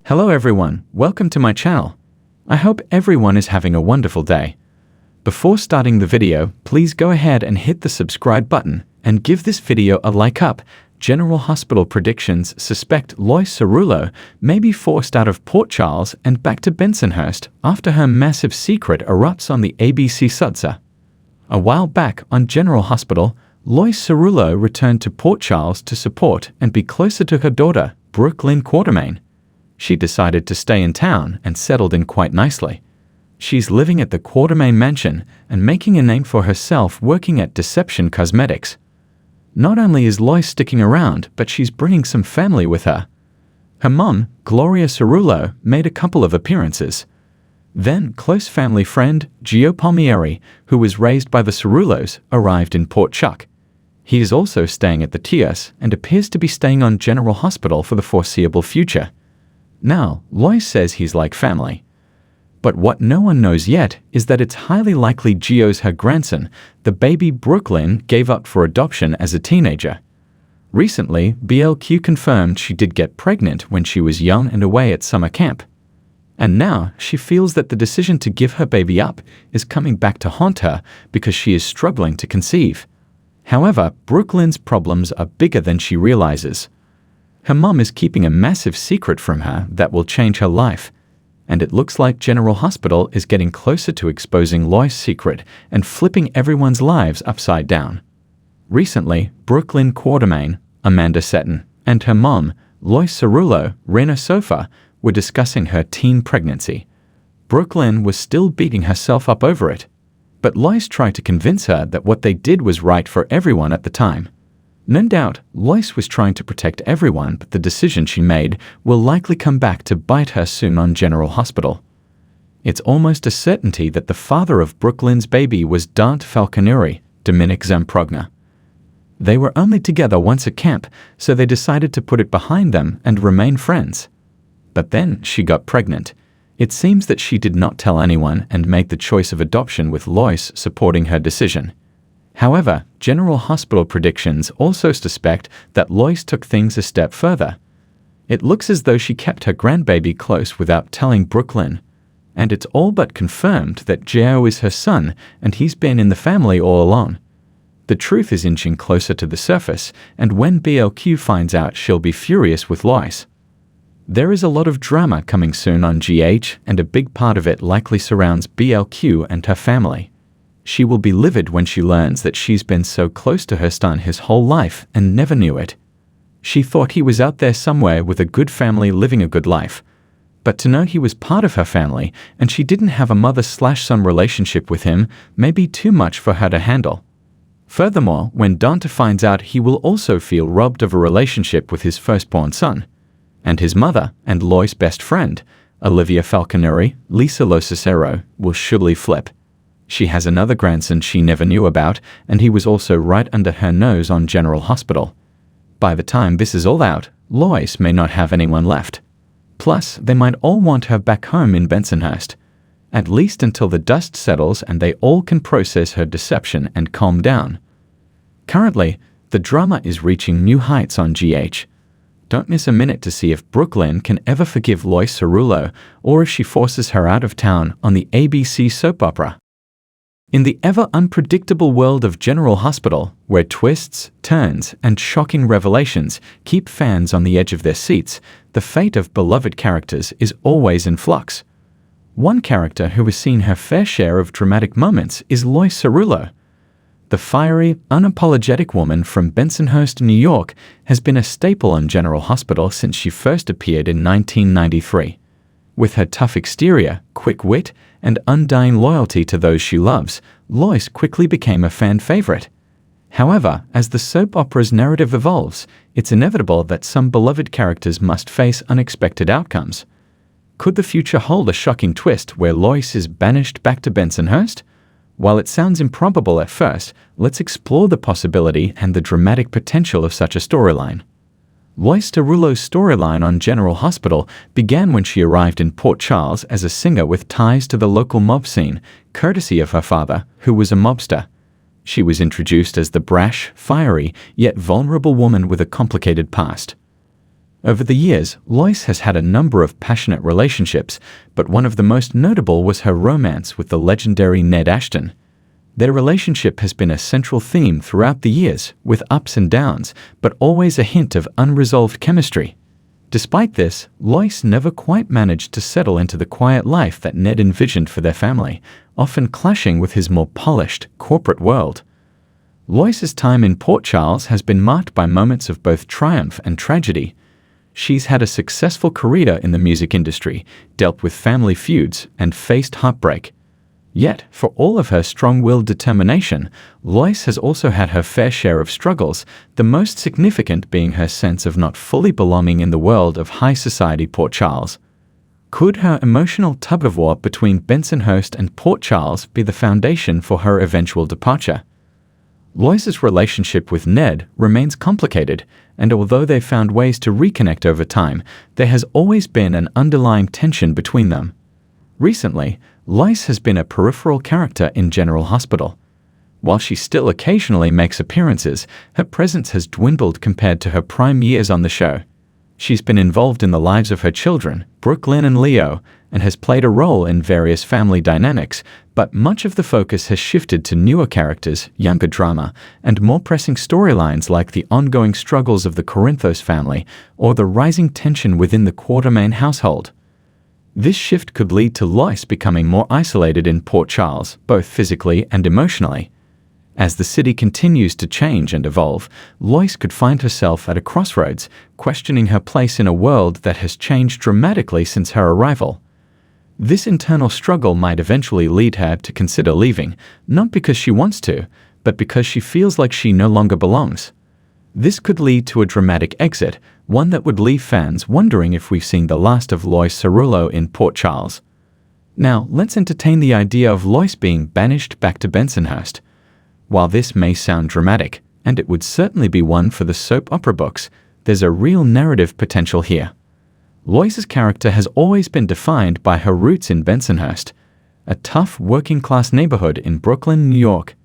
Hello everyone, welcome to my channel. I hope everyone is having a wonderful day. Before starting the video, please go ahead and hit the subscribe button and give this video a like up. General Hospital predictions suspect Lois Cerullo may be forced out of Port Charles and back to Bensonhurst after her massive secret erupts on the ABC Sudsa. A while back on General Hospital, Lois Cerullo returned to Port Charles to support and be closer to her daughter, Brooklyn Quartermain. She decided to stay in town and settled in quite nicely. She's living at the Quartermain mansion and making a name for herself working at Deception Cosmetics. Not only is Lois sticking around, but she's bringing some family with her. Her mum, Gloria Cerullo, made a couple of appearances. Then close family friend, Gio Palmieri, who was raised by the Cerullos, arrived in Port Chuck. He is also staying at the Tias and appears to be staying on General Hospital for the foreseeable future. Now, Lois says he's like family. But what no one knows yet is that it's highly likely Gio's her grandson, the baby Brooklyn gave up for adoption as a teenager. Recently, BLQ confirmed she did get pregnant when she was young and away at summer camp. And now she feels that the decision to give her baby up is coming back to haunt her because she is struggling to conceive. However, Brooklyn's problems are bigger than she realizes. Her mum is keeping a massive secret from her that will change her life, and it looks like General Hospital is getting closer to exposing Lois' secret and flipping everyone's lives upside down. Recently, Brooklyn Quartermain, Amanda Seton, and her mum, Lois Cerullo, Rena Sofa, were discussing her teen pregnancy. Brooklyn was still beating herself up over it, but Lois tried to convince her that what they did was right for everyone at the time. No doubt, Lois was trying to protect everyone, but the decision she made will likely come back to bite her soon on General Hospital. It's almost a certainty that the father of Brooklyn's baby was Dante Falconeri, Dominic Zamprogna. They were only together once at camp, so they decided to put it behind them and remain friends. But then she got pregnant. It seems that she did not tell anyone and made the choice of adoption with Lois supporting her decision. However, General Hospital predictions also suspect that Lois took things a step further. It looks as though she kept her grandbaby close without telling Brooklyn, and it's all but confirmed that Gio is her son and he's been in the family all along. The truth is inching closer to the surface, and when BLQ finds out, she'll be furious with Lois. There is a lot of drama coming soon on GH, and a big part of it likely surrounds BLQ and her family. She will be livid when she learns that she's been so close to her son his whole life and never knew it. She thought he was out there somewhere with a good family living a good life. But to know he was part of her family and she didn't have a mother/son relationship with him may be too much for her to handle. Furthermore, when Dante finds out, he will also feel robbed of a relationship with his firstborn son. And his mother and Lois' best friend, Olivia Falconeri, Lisa Lo Cicero, will surely flip. She has another grandson she never knew about, and he was also right under her nose on General Hospital. By the time this is all out, Lois may not have anyone left. Plus, they might all want her back home in Bensonhurst, at least until the dust settles and they all can process her deception and calm down. Currently, the drama is reaching new heights on GH. Don't miss a minute to see if Brooklyn can ever forgive Lois Cerullo or if she forces her out of town on the ABC soap opera. In the ever-unpredictable world of General Hospital, where twists, turns, and shocking revelations keep fans on the edge of their seats, the fate of beloved characters is always in flux. One character who has seen her fair share of dramatic moments is Lois Cerullo. The fiery, unapologetic woman from Bensonhurst, New York, has been a staple on General Hospital since she first appeared in 1993. With her tough exterior, quick wit, and undying loyalty to those she loves, Lois quickly became a fan favorite. However, as the soap opera's narrative evolves, it's inevitable that some beloved characters must face unexpected outcomes. Could the future hold a shocking twist where Lois is banished back to Bensonhurst? While it sounds improbable at first, let's explore the possibility and the dramatic potential of such a storyline. Lois Cerullo's storyline on General Hospital began when she arrived in Port Charles as a singer with ties to the local mob scene, courtesy of her father, who was a mobster. She was introduced as the brash, fiery, yet vulnerable woman with a complicated past. Over the years, Lois has had a number of passionate relationships, but one of the most notable was her romance with the legendary Ned Ashton. Their relationship has been a central theme throughout the years, with ups and downs, but always a hint of unresolved chemistry. Despite this, Lois never quite managed to settle into the quiet life that Ned envisioned for their family, often clashing with his more polished, corporate world. Lois's time in Port Charles has been marked by moments of both triumph and tragedy. She's had a successful career in the music industry, dealt with family feuds, and faced heartbreak. Yet, for all of her strong-willed determination, Lois has also had her fair share of struggles, the most significant being her sense of not fully belonging in the world of high society Port Charles. Could her emotional tug-of-war between Bensonhurst and Port Charles be the foundation for her eventual departure? Lois's relationship with Ned remains complicated, and although they've found ways to reconnect over time, there has always been an underlying tension between them. Recently, Lois has been a peripheral character in General Hospital. While she still occasionally makes appearances, her presence has dwindled compared to her prime years on the show. She's been involved in the lives of her children, Brooklyn and Leo, and has played a role in various family dynamics, but much of the focus has shifted to newer characters, younger drama, and more pressing storylines like the ongoing struggles of the Corinthos family or the rising tension within the Quartermain household. This shift could lead to Lois becoming more isolated in Port Charles, both physically and emotionally. As the city continues to change and evolve, Lois could find herself at a crossroads, questioning her place in a world that has changed dramatically since her arrival. This internal struggle might eventually lead her to consider leaving, not because she wants to, but because she feels like she no longer belongs. This could lead to a dramatic exit, one that would leave fans wondering if we've seen the last of Lois Cerullo in Port Charles. Now, let's entertain the idea of Lois being banished back to Bensonhurst. While this may sound dramatic, and it would certainly be one for the soap opera books, there's a real narrative potential here. Lois's character has always been defined by her roots in Bensonhurst, a tough working-class neighborhood in Brooklyn, New York.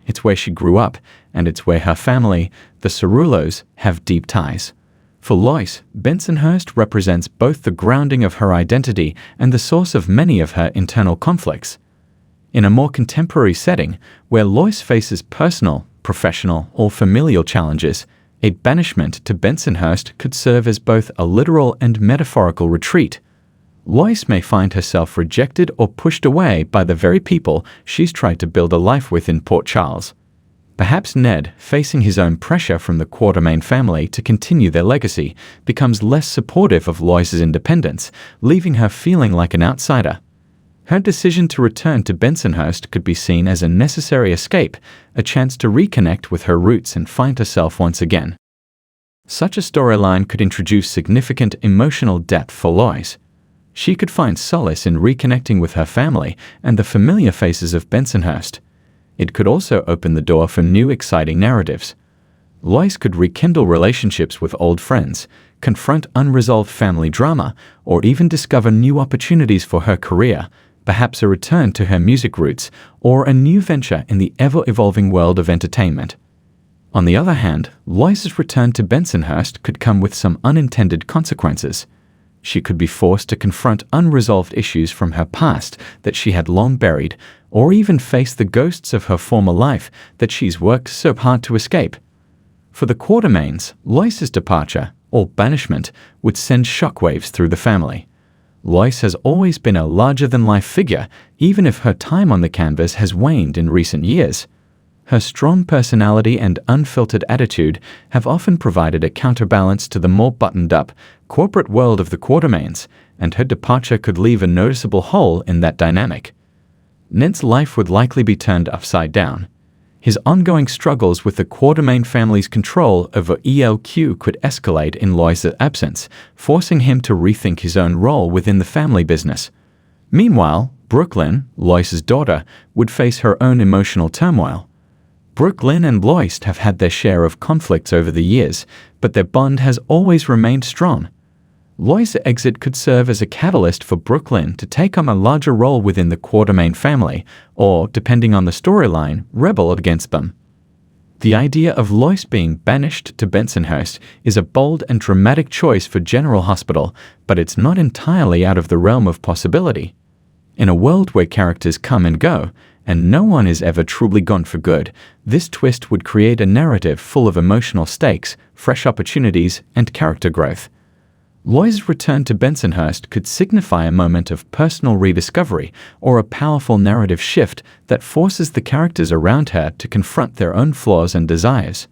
It's where she grew up, and it's where her family, the Cerullos, have deep ties. For Lois, Bensonhurst represents both the grounding of her identity and the source of many of her internal conflicts. In a more contemporary setting, where Lois faces personal, professional, or familial challenges, a banishment to Bensonhurst could serve as both a literal and metaphorical retreat. Lois may find herself rejected or pushed away by the very people she's tried to build a life with in Port Charles. Perhaps Ned, facing his own pressure from the Quartermain family to continue their legacy, becomes less supportive of Lois's independence, leaving her feeling like an outsider. Her decision to return to Bensonhurst could be seen as a necessary escape, a chance to reconnect with her roots and find herself once again. Such a storyline could introduce significant emotional depth for Lois. She could find solace in reconnecting with her family and the familiar faces of Bensonhurst. It could also open the door for new exciting narratives. Lois could rekindle relationships with old friends, confront unresolved family drama, or even discover new opportunities for her career, perhaps a return to her music roots, or a new venture in the ever-evolving world of entertainment. On the other hand, Lois's return to Bensonhurst could come with some unintended consequences. She could be forced to confront unresolved issues from her past that she had long buried, or even face the ghosts of her former life that she's worked so hard to escape. For the Quartermains, Lois's departure, or banishment, would send shockwaves through the family. Lois has always been a larger-than-life figure, even if her time on the canvas has waned in recent years. Her strong personality and unfiltered attitude have often provided a counterbalance to the more buttoned-up, corporate world of the Quartermains, and her departure could leave a noticeable hole in that dynamic. Ned's life would likely be turned upside down. His ongoing struggles with the Quartermain family's control over ELQ could escalate in Lois's absence, forcing him to rethink his own role within the family business. Meanwhile, Brooklyn, Lois's daughter, would face her own emotional turmoil. Brooklyn and Lois have had their share of conflicts over the years, but their bond has always remained strong. Lois' exit could serve as a catalyst for Brooklyn to take on a larger role within the Quartermain family, or, depending on the storyline, rebel against them. The idea of Lois being banished to Bensonhurst is a bold and dramatic choice for General Hospital, but it's not entirely out of the realm of possibility. In a world where characters come and go, and no one is ever truly gone for good, this twist would create a narrative full of emotional stakes, fresh opportunities, and character growth. Lois' return to Bensonhurst could signify a moment of personal rediscovery or a powerful narrative shift that forces the characters around her to confront their own flaws and desires.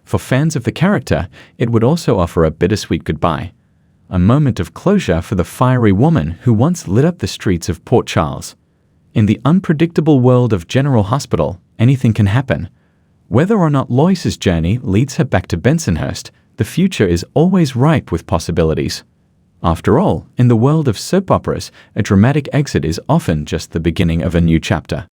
For fans of the character, it would also offer a bittersweet goodbye, a moment of closure for the fiery woman who once lit up the streets of Port Charles. In the unpredictable world of General Hospital, anything can happen. Whether or not Lois's journey leads her back to Bensonhurst, the future is always ripe with possibilities. After all, in the world of soap operas, a dramatic exit is often just the beginning of a new chapter.